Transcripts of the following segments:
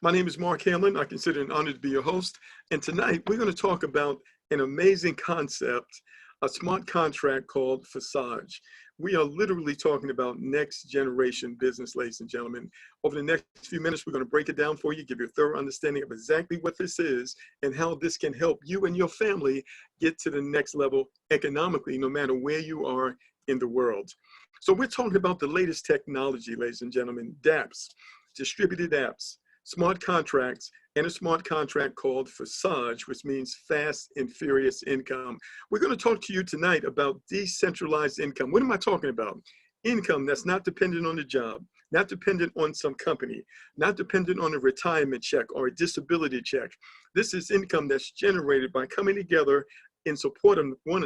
My name is Mark Hamlin. I consider it an honor to be your host. And tonight we're going to talk about an amazing concept, a smart contract called Forsage. We are literally talking about next generation business, ladies and gentlemen. Over the next few minutes, we're going to break it down for you, give you a thorough understanding of exactly what this is and how this can help you and your family get to the next level economically, no matter where you are in the world. So we're talking about the latest technology, ladies and gentlemen, dApps, distributed apps, smart contracts, and a smart contract called Forsage, which means fast and furious income. We're going to talk to you tonight about decentralized income. What am I talking about? Income that's not dependent on a job, not dependent on some company, not dependent on a retirement check or a disability check. This is income that's generated by coming together in support of one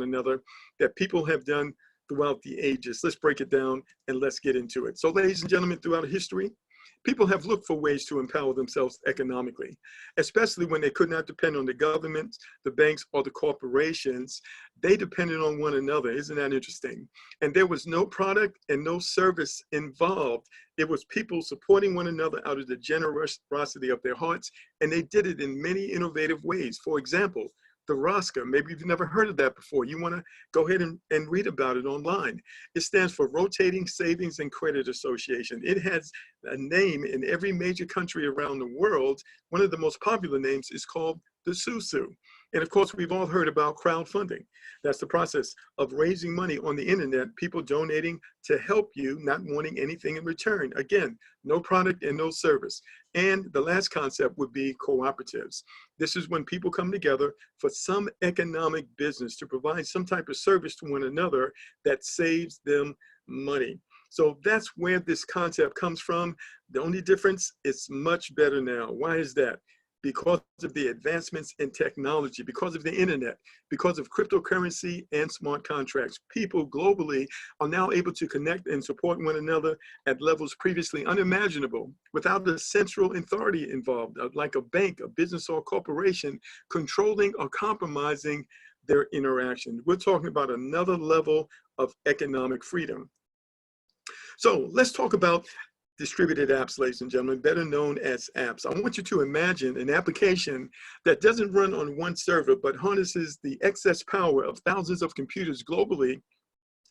another that people have done throughout the ages. Let's break it down and let's get into it. So, ladies and gentlemen, throughout history, people have looked for ways to empower themselves economically, especially when they could not depend on the government, the banks, or the corporations. They depended on one another. Isn't that interesting? And there was no product and no service involved. It was people supporting one another out of the generosity of their hearts, and they did it in many innovative ways. For example, the ROSCA, maybe you've never heard of that before. You want to go ahead and read about it online. It stands for Rotating Savings and Credit Association. It has a name in every major country around the world. One of the most popular names is called the SUSU. And of course, we've all heard about crowdfunding. That's the process of raising money on the internet, people donating to help you, not wanting anything in return. Again, no product and no service. And the last concept would be cooperatives. This is when people come together for some economic business to provide some type of service to one another that saves them money. So that's where this concept comes from. The only difference, it's much better now. Why is that? Because of the advancements in technology, because of the internet, because of cryptocurrency and smart contracts. People globally are now able to connect and support one another at levels previously unimaginable without a central authority involved, like a bank, a business, or a corporation controlling or compromising their interaction. We're talking about another level of economic freedom. So let's talk about distributed apps, ladies and gentlemen, better known as apps. I want you to imagine an application that doesn't run on one server, but harnesses the excess power of thousands of computers globally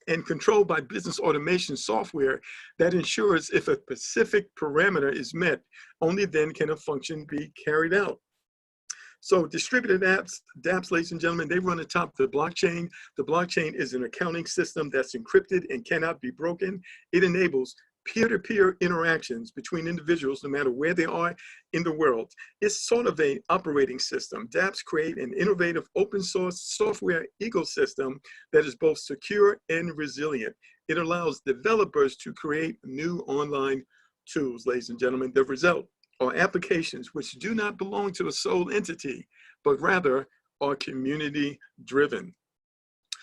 and controlled by business automation software that ensures if a specific parameter is met, only then can a function be carried out. So distributed apps, dApps, ladies and gentlemen, they run atop the blockchain. The blockchain is an accounting system that's encrypted and cannot be broken. It enables peer-to-peer interactions between individuals, no matter where they are in the world. It's sort of an operating system. dApps create an innovative open source software ecosystem that is both secure and resilient. It allows developers to create new online tools, ladies and gentlemen. The result are applications which do not belong to a sole entity, but rather are community driven.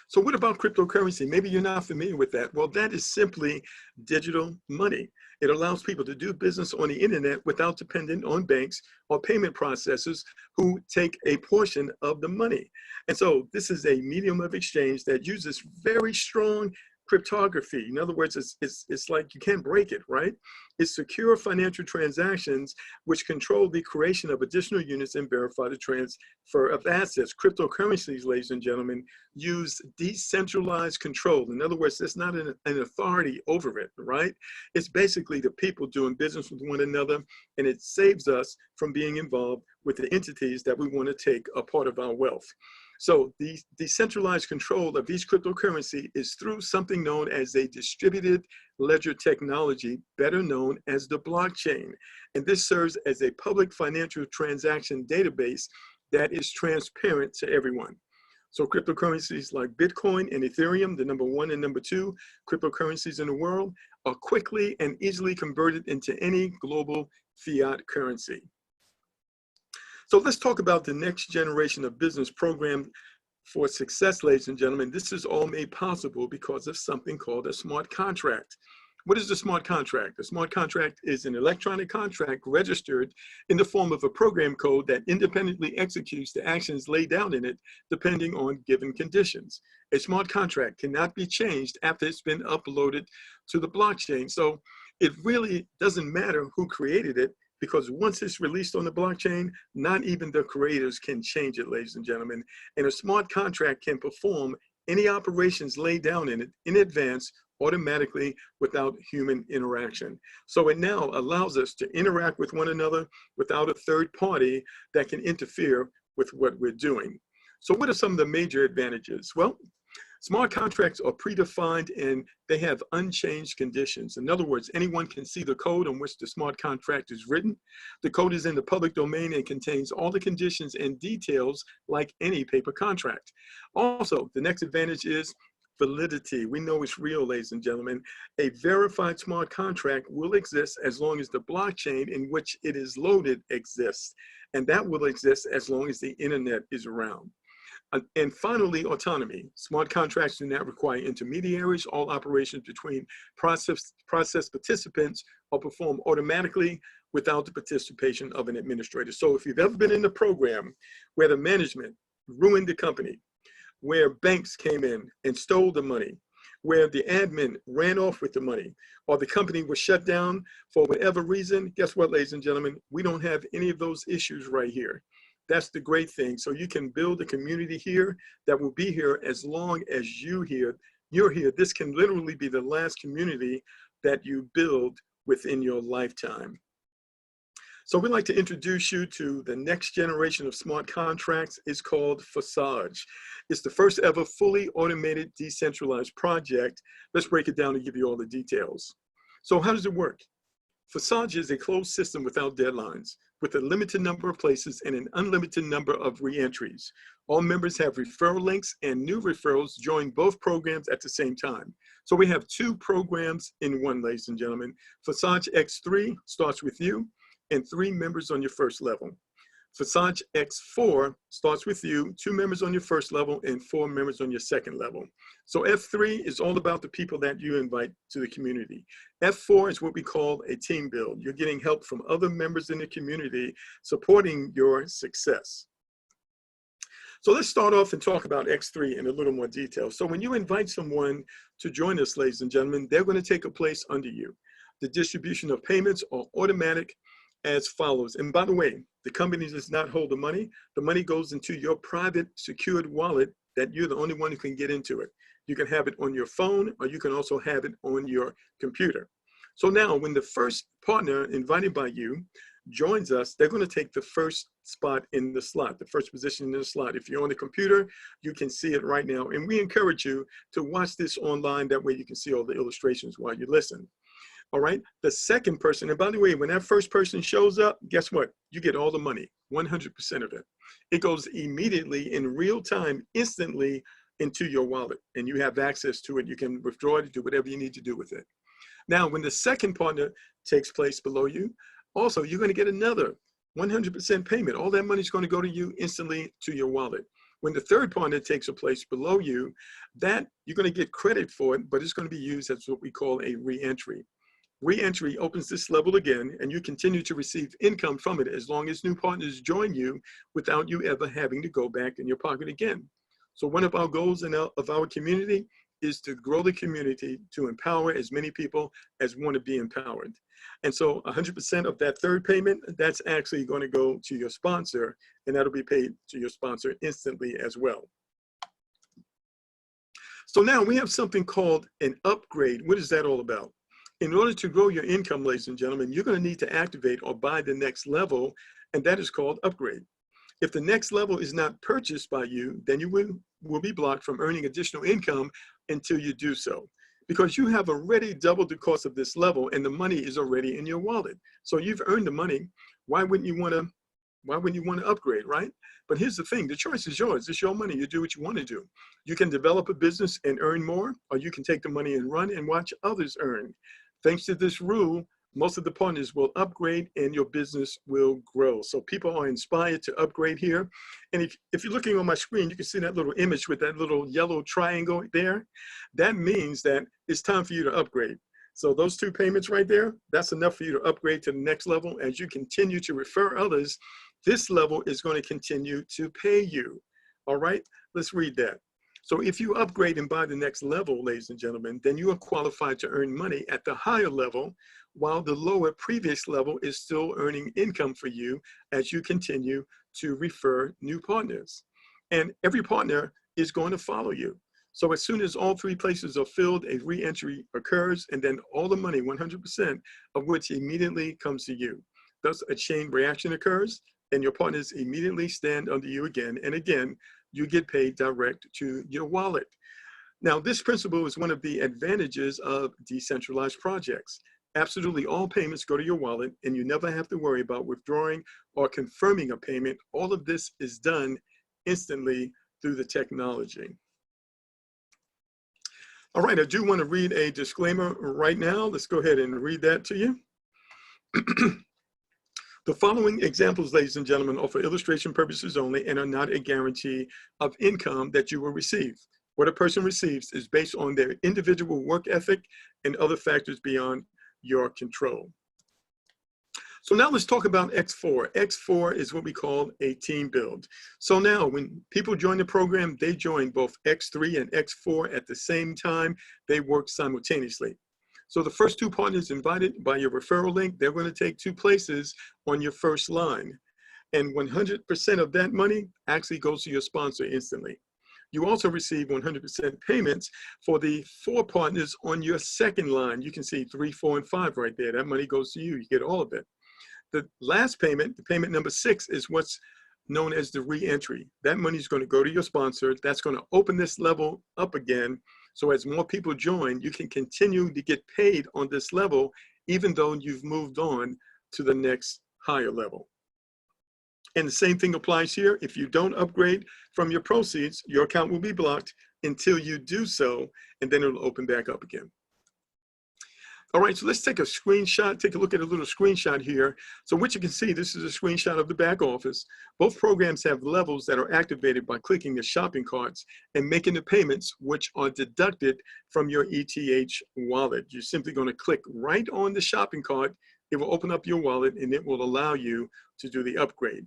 So what about cryptocurrency? Maybe you're not familiar with that. Well, that is simply digital money. It allows people to do business on the internet without depending on banks or payment processors who take a portion of the money. And so this is a medium of exchange that uses very strong cryptography. In other words, it's like you can't break it, right? It's secure financial transactions which control the creation of additional units and verify the transfer of assets. Cryptocurrencies, ladies and gentlemen, use decentralized control. In other words, there's not an authority over it, right? It's basically the people doing business with one another, and it saves us from being involved with the entities that we want to take a part of our wealth. So the decentralized control of each cryptocurrency is through something known as a distributed ledger technology, better known as the blockchain. And this serves as a public financial transaction database that is transparent to everyone. So cryptocurrencies like Bitcoin and Ethereum, the #1 and #2 cryptocurrencies in the world, are quickly and easily converted into any global fiat currency. So let's talk about the next generation of business program for success, ladies and gentlemen. This is all made possible because of something called a smart contract. What is a smart contract? A smart contract is an electronic contract registered in the form of a program code that independently executes the actions laid down in it, depending on given conditions. A smart contract cannot be changed after it's been uploaded to the blockchain. So it really doesn't matter who created it. because once it's released on the blockchain, not even the creators can change it, ladies and gentlemen. And a smart contract can perform any operations laid down in it in advance automatically without human interaction. So it now allows us to interact with one another without a third party that can interfere with what we're doing. So what are some of the major advantages? Well, smart contracts are predefined and they have unchanged conditions. In other words, anyone can see the code on which the smart contract is written. The code is in the public domain and contains all the conditions and details like any paper contract. Also, the next advantage is validity. We know it's real, ladies and gentlemen. A verified smart contract will exist as long as the blockchain in which it is loaded exists. And that will exist as long as the internet is around. And finally, autonomy. Smart contracts do not require intermediaries. All operations between process participants are performed automatically without the participation of an administrator. So if you've ever been in a program where the management ruined the company, where banks came in and stole the money, where the admin ran off with the money, or the company was shut down for whatever reason, guess what, ladies and gentlemen? We don't have any of those issues right here. That's the great thing. So you can build a community here that will be here as long as you're here. This can literally be the last community that you build within your lifetime. So we'd like to introduce you to the next generation of smart contracts. It's called Forsage. It's the first ever fully automated decentralized project. Let's break it down and give you all the details. So how does it work? Forsage is a closed system without deadlines, with a limited number of places and an unlimited number of re-entries. All members have referral links and new referrals join both programs at the same time. So we have two programs in one, ladies and gentlemen. Forsage X3 starts with you and 3 members on your first level. Forsage X4 starts with you, 2 members on your first level and 4 members on your second level. So F3 is all about the people that you invite to the community. F4 is what we call a team build. You're getting help from other members in the community supporting your success. So let's start off and talk about X3 in a little more detail. So when you invite someone to join us, ladies and gentlemen, they're going to take a place under you. The distribution of payments are automatic as follows. And by the way, the company does not hold the money. The money goes into your private secured wallet that you're the only one who can get into it. You can have it on your phone, or you can also have it on your computer. So now when the first partner invited by you joins us, they're going to take the first spot in the slot, the first position in the slot. If you're on the computer, you can see it right now. And we encourage you to watch this online. That way you can see all the illustrations while you listen. All right, the second person, and by the way, when that first person shows up, guess what? You get all the money, 100% of it. It goes immediately in real time, instantly into your wallet, and you have access to it. You can withdraw it, do whatever you need to do with it. Now, when the second partner takes place below you, also, you're going to get another 100% payment. All that money is going to go to you instantly to your wallet. When the third partner takes a place below you, that you're going to get credit for it, but it's going to be used as what we call a re-entry. Re-entry opens this level again, and you continue to receive income from it as long as new partners join you without you ever having to go back in your pocket again. So one of our goals of our community is to grow the community, to empower as many people as want to be empowered. And so 100% of that third payment, that's actually going to go to your sponsor, and that'll be paid to your sponsor instantly as well. So now we have something called an upgrade. What is that all about? In order to grow your income, ladies and gentlemen, you're going to need to activate or buy the next level, and that is called upgrade. If the next level is not purchased by you, then you will be blocked from earning additional income until you do so, because you have already doubled the cost of this level and the money is already in your wallet. So you've earned the money. Why wouldn't you want to upgrade, right? But here's the thing, the choice is yours. It's your money. You do what you want to do. You can develop a business and earn more, or you can take the money and run and watch others earn. Thanks to this rule, most of the partners will upgrade and your business will grow. So people are inspired to upgrade here. And if you're looking on my screen, you can see that little image with that little yellow triangle there. That means that it's time for you to upgrade. So those 2 payments right there, that's enough for you to upgrade to the next level. As you continue to refer others, this level is going to continue to pay you. All right, let's read that. So if you upgrade and buy the next level, ladies and gentlemen, then you are qualified to earn money at the higher level, while the lower previous level is still earning income for you as you continue to refer new partners. And every partner is going to follow you. So as soon as all three places are filled, a re-entry occurs, and then all the money, 100% of which immediately comes to you. Thus, a chain reaction occurs, and your partners immediately stand under you again, and again, you get paid direct to your wallet. Now, this principle is one of the advantages of decentralized projects. Absolutely all payments go to your wallet, and you never have to worry about withdrawing or confirming a payment. All of this is done instantly through the technology. All right, I do want to read a disclaimer right now. Let's go ahead and read that to you. The following examples, ladies and gentlemen, are for illustration purposes only and are not a guarantee of income that you will receive. What a person receives is based on their individual work ethic and other factors beyond your control. So now let's talk about X4. X4 is what we call a team build. So now when people join the program, they join both X3 and X4 at the same time. They work simultaneously. So the first two partners invited by your referral link, they're going to take two places on your first line. And 100% of that money actually goes to your sponsor instantly. You also receive 100% payments for the 4 partners on your second line. You can see 3, 4, and 5 right there. That money goes to you. You get all of it. The last payment, the payment number 6, is what's known as the re-entry. That money is going to go to your sponsor. That's going to open this level up again. So as more people join, you can continue to get paid on this level, even though you've moved on to the next higher level. And the same thing applies here. If you don't upgrade from your proceeds, your account will be blocked until you do so, and then it'll open back up again. All right, so let's take a screenshot, take a look at a little screenshot here. So what you can see, this is a screenshot of the back office. Both programs have levels that are activated by clicking the shopping carts and making the payments, which are deducted from your ETH wallet. You're simply going to click right on the shopping cart. It will open up your wallet and it will allow you to do the upgrade.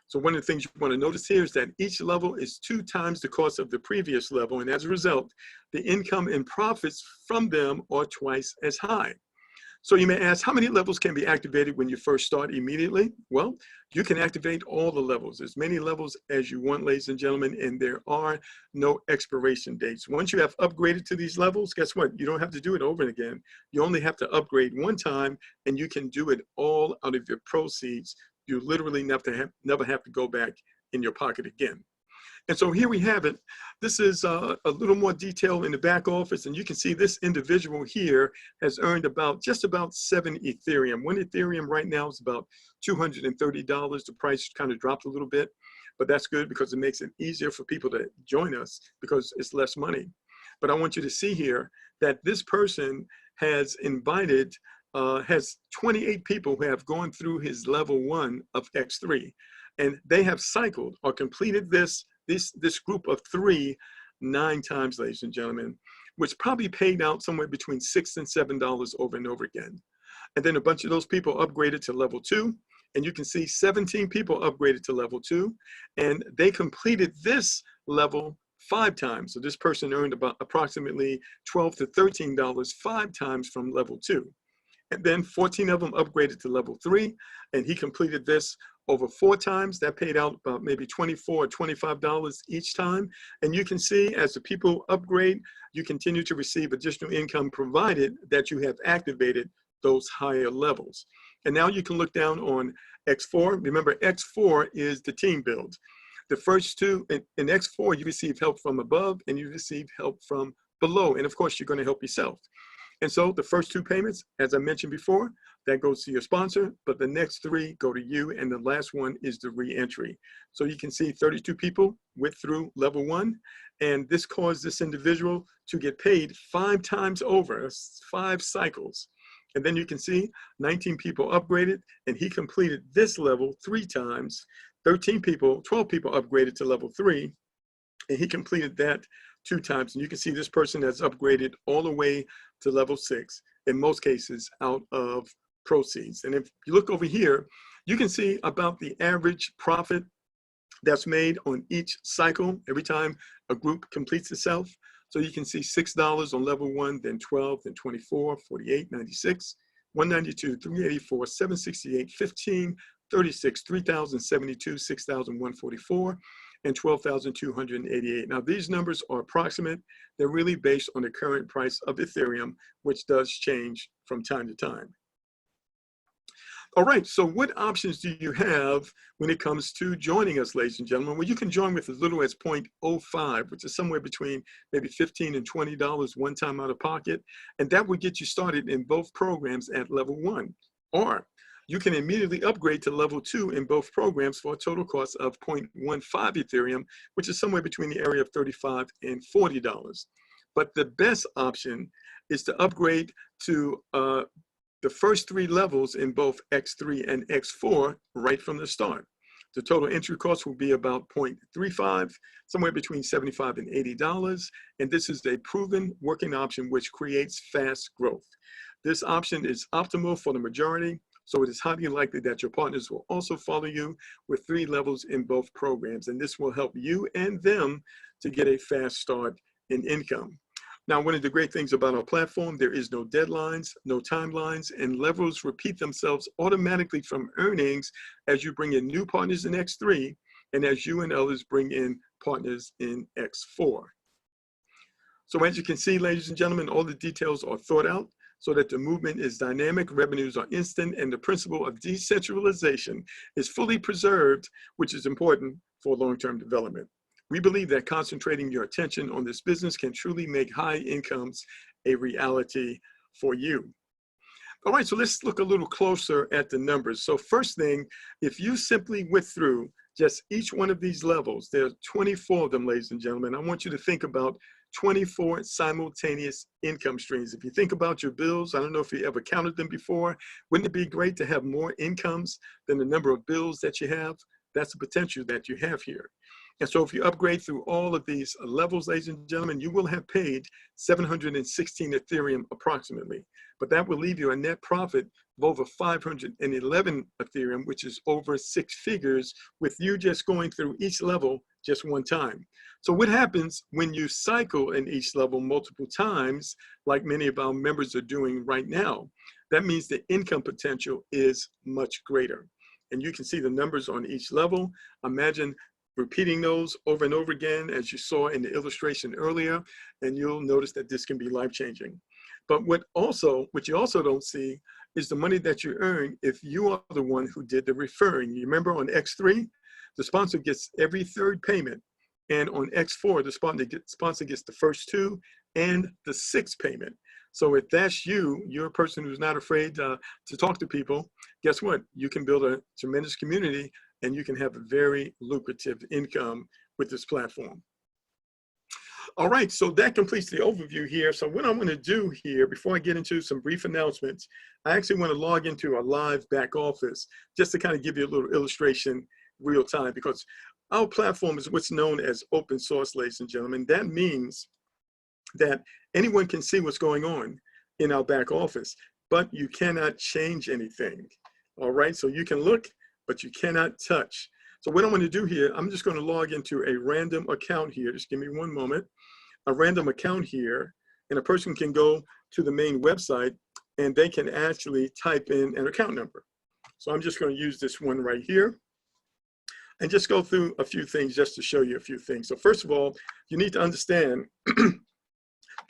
So one of the things you want to notice here is that each level is 2 times the cost of the previous level. And as a result, the income and profits from them are twice as high. So you may ask, how many levels can be activated when you first start immediately? Well, you can activate all the levels, as many levels as you want, ladies and gentlemen, and there are no expiration dates. Once you have upgraded to these levels, guess what? You don't have to do it over again. You only have to upgrade one time, and you can do it all out of your proceeds. You literally never have to go back in your pocket again. And so here we have it. This is a little more detail in the back office, and you can see this individual here has earned just about 7 Ethereum. 1 Ethereum right now is about $230. The price kind of dropped a little bit, but that's good because it makes it easier for people to join us because it's less money. But I want you to see here that this person has invited has 28 people who have gone through his level 1 of X3, and they have cycled or completed this group of 3 9 times, ladies and gentlemen, which probably paid out somewhere between $6 and $7 over and over again. And then a bunch of those people upgraded to level 2, and you can see 17 people upgraded to level 2, and they completed this level 5 times. So this person earned about approximately $12 to $13 5 times from level 2. And then 14 of them upgraded to level 3, and he completed this over 4 times. That paid out about maybe $24 or $25 each time. And you can see as the people upgrade, you continue to receive additional income provided that you have activated those higher levels. And now you can look down on X4. Remember, X4 is the team build. The first two, in X4, you receive help from above and you receive help from below. And of course, you're going to help yourself. And so the first 2 payments, as I mentioned before, that goes to your sponsor, but the next 3 go to you, and the last one is the re-entry. So you can see 32 people went through level 1, and this caused this individual to get paid 5 times over, 5 cycles. And then you can see 19 people upgraded, and he completed this level 3 times. 12 people upgraded to level 3, and he completed that 2 times. And you can see this person has upgraded all the way to level 6, in most cases out of proceeds. And if you look over here, you can see about the average profit That's made on each cycle every time a group completes itself. So you can see $6 on level 1, then 12, then 24, 48, 96, 192, 384, 768, 15, 36, 3,072, 6,144, and 12,288. Now these numbers are approximate. They're really based on the current price of Ethereum, which does change from time to time. All right, so what options do you have when it comes to joining us, ladies and gentlemen? Well, you can join with as little as 0.05, which is somewhere between maybe $15 and $20 one time out of pocket. And that will get you started in both programs at level 1. Or you can immediately upgrade to level 2 in both programs for a total cost of 0.15 Ethereum, which is somewhere between the area of $35 and $40. But the best option is to upgrade to the first 3 levels in both X3 and X4 right from the start. The total entry cost will be about 0.35, somewhere between $75 and $80. And this is a proven working option which creates fast growth. This option is optimal for the majority, so it is highly likely that your partners will also follow you with 3 levels in both programs. And this will help you and them to get a fast start in income. Now, one of the great things about our platform, there is no deadlines, no timelines, and levels repeat themselves automatically from earnings as you bring in new partners in X3 and as you and others bring in partners in X4. So as you can see, ladies and gentlemen, all the details are thought out so that the movement is dynamic, revenues are instant, and the principle of decentralization is fully preserved, which is important for long-term development. We believe that concentrating your attention on this business can truly make high incomes a reality for you. All right, so let's look a little closer at the numbers. So first thing, if you simply went through just each one of these levels, there are 24 of them, ladies and gentlemen. I want you to think about 24 simultaneous income streams. If you think about your bills, I don't know if you ever counted them before. Wouldn't it be great to have more incomes than the number of bills that you have? That's the potential that you have here. And so if you upgrade through all of these levels, ladies and gentlemen, you will have paid 716 Ethereum approximately. But that will leave you a net profit of over 511 Ethereum, which is over 6 figures, with you just going through each level just one time. So what happens when you cycle in each level multiple times, like many of our members are doing right now? That means the income potential is much greater. And you can see the numbers on each level. Imagine repeating those over and over again, as you saw in the illustration earlier, and you'll notice that this can be life-changing. But what you also don't see is the money that you earn if you are the one who did the referring. You remember on X3, the sponsor gets every 3rd payment, and on X4, the sponsor gets the first 2 and the 6th payment. So if that's you, you're a person who's not afraid to talk to people, guess what? You can build a tremendous community and you can have a very lucrative income with this platform. All right, so that completes the overview here. So what I'm going to do here, before I get into some brief announcements, I actually want to log into our live back office just to kind of give you a little illustration real time, because our platform is what's known as open source, ladies and gentlemen. That means that anyone can see what's going on in our back office, but you cannot change anything. All right, so you can look, but you cannot touch. So what I'm going to do here, I'm just going to log into a random account here. Just give me one moment. A random account here, and a person can go to the main website and they can actually type in an account number. So I'm just going to use this one right here and just go through a few things just to show you a few things. So first of all, you need to understand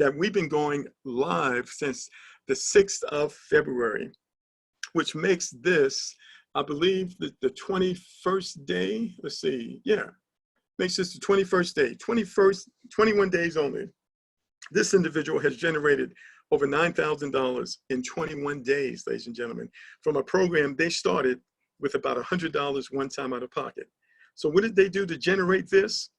that we've been going live since the 6th of February, which makes this, I believe, the 21st day. Let's see, yeah, makes this the 21st day, 21 days only. This individual has generated over $9,000 in 21 days, ladies and gentlemen, from a program they started with about $100 one time out of pocket. So what did they do to generate this?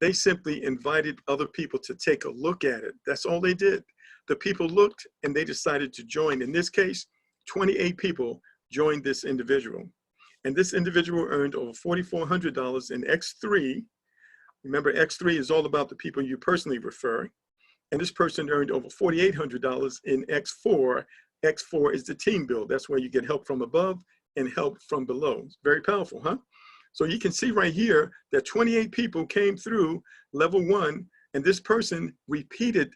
They simply invited other people to take a look at it. That's all they did. The people looked and they decided to join. In this case, 28 people joined this individual. And this individual earned over $4,400 in X3. Remember, X3 is all about the people you personally refer. And this person earned over $4,800 in X4. X4 is the team build. That's where you get help from above and help from below. It's very powerful, huh? So you can see right here that 28 people came through level 1, and this person repeated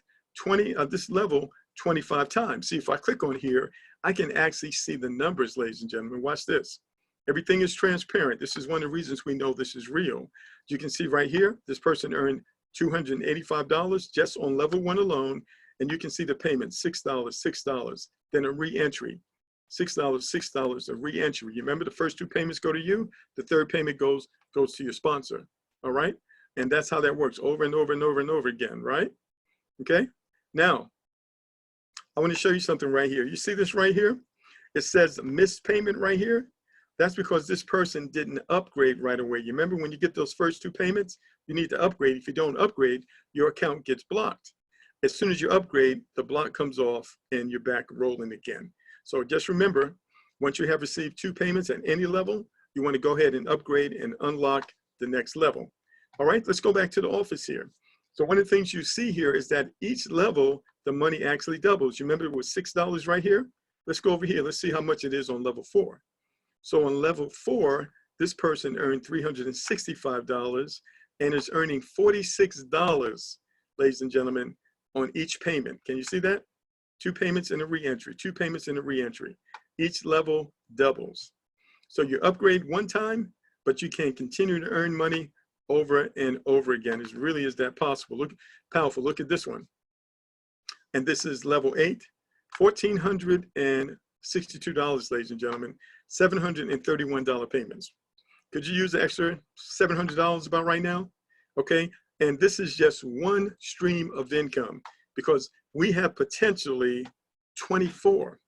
this level 25 times. See, if I click on here, I can actually see the numbers, ladies and gentlemen. Watch this. Everything is transparent. This is one of the reasons we know this is real. You can see right here, this person earned $285 just on level 1 alone, and you can see the payment, $6, $6, then a re-entry. $6, $6, a re-entry. You remember the first 2 payments go to you, the third payment goes to your sponsor, all right? And that's how that works over and over and over and over again, right? Okay, now, I want to show you something right here. You see this right here? It says missed payment right here. That's because this person didn't upgrade right away. You remember when you get those first 2 payments, you need to upgrade. If you don't upgrade, your account gets blocked. As soon as you upgrade, the block comes off and you're back rolling again. So just remember, once you have received 2 payments at any level, you want to go ahead and upgrade and unlock the next level. All right, let's go back to the office here. So one of the things you see here is that each level, the money actually doubles. You remember it was $6 right here? Let's go over here. Let's see how much it is on level 4. So on level 4, this person earned $365 and is earning $46, ladies and gentlemen, on each payment. Can you see that? 2 payments and a re-entry, 2 payments and a re-entry. Each level doubles. So you upgrade one time, but you can continue to earn money over and over again. It really is that possible. Look, powerful. Look at this one. And this is level 8, $1,462, ladies and gentlemen, $731 payments. Could you use the extra $700 about right now? Okay, and this is just one stream of income because we have potentially 24.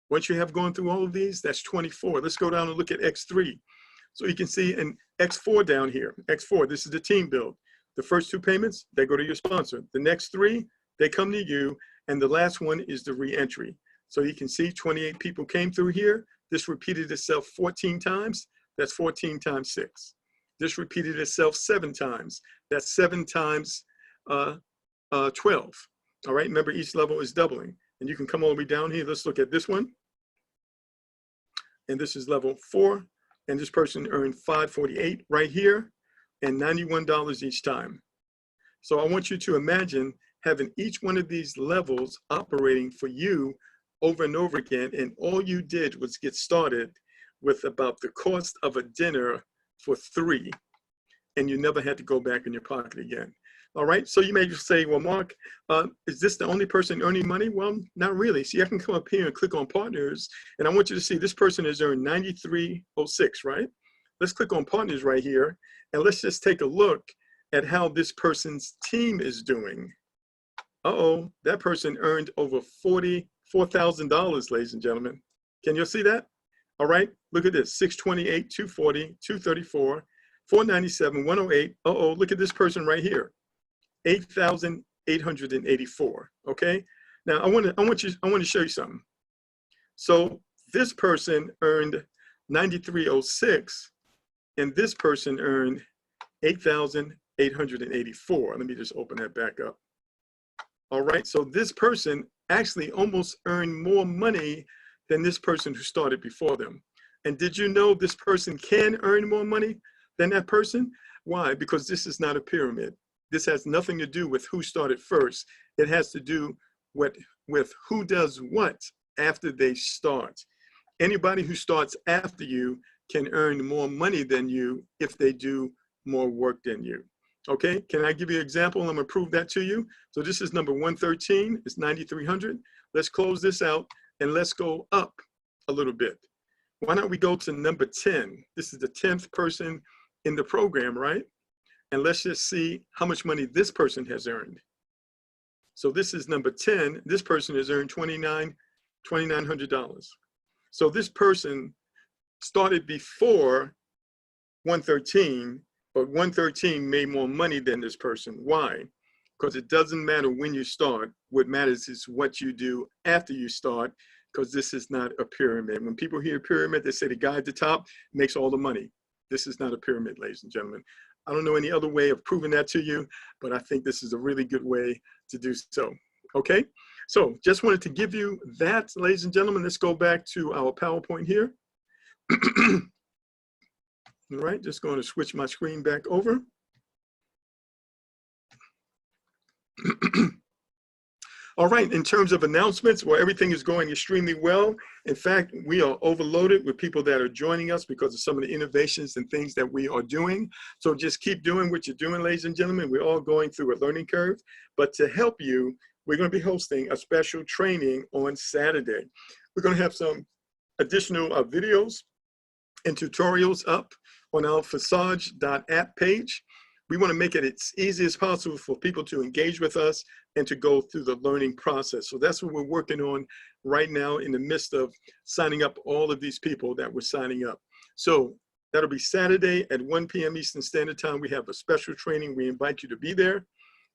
Once you have gone through all of these, that's 24. Let's go down and look at X3. So you can see in X4 down here, X4, this is the team build. The first 2 payments, they go to your sponsor. The next 3, they come to you. And the last one is the re-entry. So you can see 28 people came through here. This repeated itself 14 times. That's 14 times 6. This repeated itself 7 times. That's 7 times 12. All right, remember each level is doubling. And you can come all the way down here. Let's look at this one. And this is level 4. And this person earned $548 right here and $91 each time. So I want you to imagine having each one of these levels operating for you over and over again, and all you did was get started with about the cost of a dinner for 3, and you never had to go back in your pocket again. All right, so you may just say, well, Mark, is this the only person earning money? Well, not really. See, I can come up here and click on partners, and I want you to see this person has earned $93.06, right? Let's click on partners right here, and let's just take a look at how this person's team is doing. Uh-oh, that person earned over $44,000, ladies and gentlemen. Can you see that? All right, look at this, 628, 240, 234, 497, 108. Uh-oh, look at this person right here, 8,884, okay? Now, I want to show you something. So this person earned 9306, and this person earned 8,884. Let me just open that back up. All right, so this person actually almost earned more money than this person who started before them. And did you know this person can earn more money than that person? Why? Because this is not a pyramid. This has nothing to do with who started first. It has to do with who does what after they start. Anybody who starts after you can earn more money than you if they do more work than you. Okay, can I give you an example? I'm gonna prove that to you. So this is number 113, it's 9,300. Let's close this out and let's go up a little bit. Why don't we go to number 10? This is the 10th person in the program, right? And let's just see how much money this person has earned. So this is number 10. This person has earned $2,900. So this person started before 113, but 113 made more money than this person. Why? Because it doesn't matter when you start. What matters is what you do after you start, because this is not a pyramid. When people hear pyramid, they say the guy at the top makes all the money. This is not a pyramid, ladies and gentlemen. I don't know any other way of proving that to you, but I think this is a really good way to do so. Okay, so just wanted to give you that, ladies and gentlemen. Let's go back to our PowerPoint here. All right, just going to switch my screen back over. All right, in terms of announcements, well, everything is going extremely well. In fact, we are overloaded with people that are joining us because of some of the innovations and things that we are doing. So just keep doing what you're doing, ladies and gentlemen. We're all going through a learning curve. But to help you, we're going to be hosting a special training on Saturday. We're going to have some additional videos and tutorials up on our Forsage.app page. We want to make it as easy as possible for people to engage with us and to go through the learning process. So that's what we're working on right now in the midst of signing up all of these people that we're signing up. So that'll be Saturday at 1 p.m. Eastern Standard Time. We have a special training. We invite you to be there.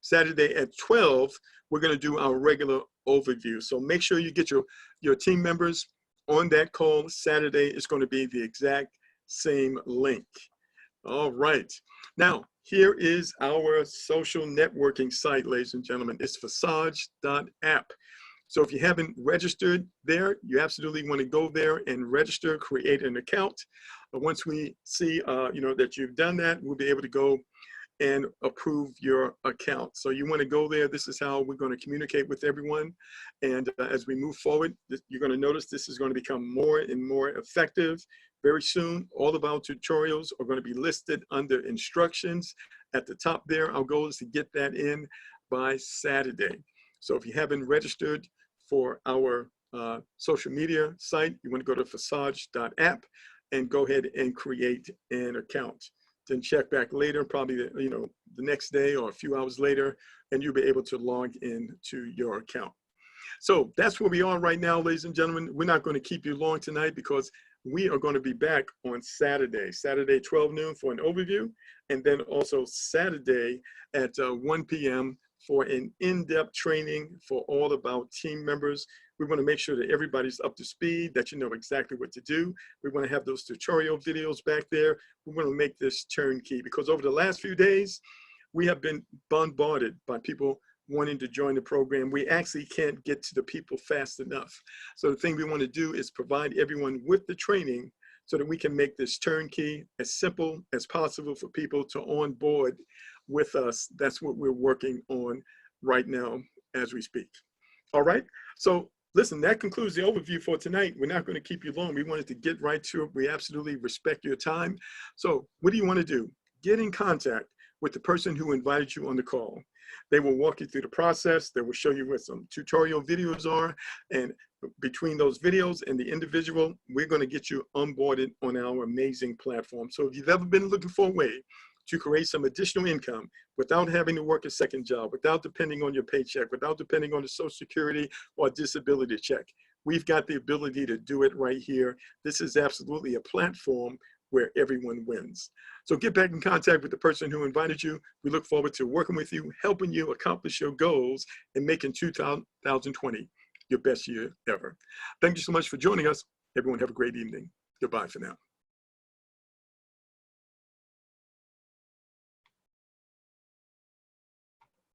Saturday at 12, we're going to do our regular overview. So make sure you get your team members on that call. Saturday is going to be the exact same link. All right. Now, here is our social networking site, ladies and gentlemen. It's Forsage.app. So if you haven't registered there, you absolutely want to go there and register, create an account. Once we see that you've done that, we'll be able to go and approve your account. So you want to go there. This is how we're going to communicate with everyone. And as we move forward, you're going to notice this is going to become more and more effective. Very soon, all of our tutorials are going to be listed under instructions at the top there. Our goal is to get that in by Saturday. So if you haven't registered for our social media site, you want to go to Forsage.app and go ahead and create an account. Then check back later, probably the next day or a few hours later, and you'll be able to log in to your account. So that's where we are right now, ladies and gentlemen. We're not going to keep you long tonight because we are going to be back on Saturday 12 noon for an overview, and then also Saturday at 1 p.m. for an in-depth training for all of our team members. We want to make sure that everybody's up to speed, that you know exactly what to do. We want to have those tutorial videos back there. We want to make this turnkey because over the last few days, we have been bombarded by people wanting to join the program. We actually can't get to the people fast enough. So the thing we want to do is provide everyone with the training so that we can make this turnkey as simple as possible for people to onboard with us. That's what we're working on right now as we speak. All right. So listen, that concludes the overview for tonight. We're not going to keep you long. We wanted to get right to it. We absolutely respect your time. So what do you want to do? Get in contact with the person who invited you on the call. They will walk you through the process. They will show you what some tutorial videos are. And between those videos and the individual, we're going to get you onboarded on our amazing platform. So if you've ever been looking for a way to create some additional income without having to work a second job, without depending on your paycheck, without depending on the Social Security or disability check, we've got the ability to do it right here. This is absolutely a platform where everyone wins. So get back in contact with the person who invited you. We look forward to working with you, helping you accomplish your goals, and making 2020 your best year ever. Thank you so much for joining us. Everyone have a great evening. Goodbye for now.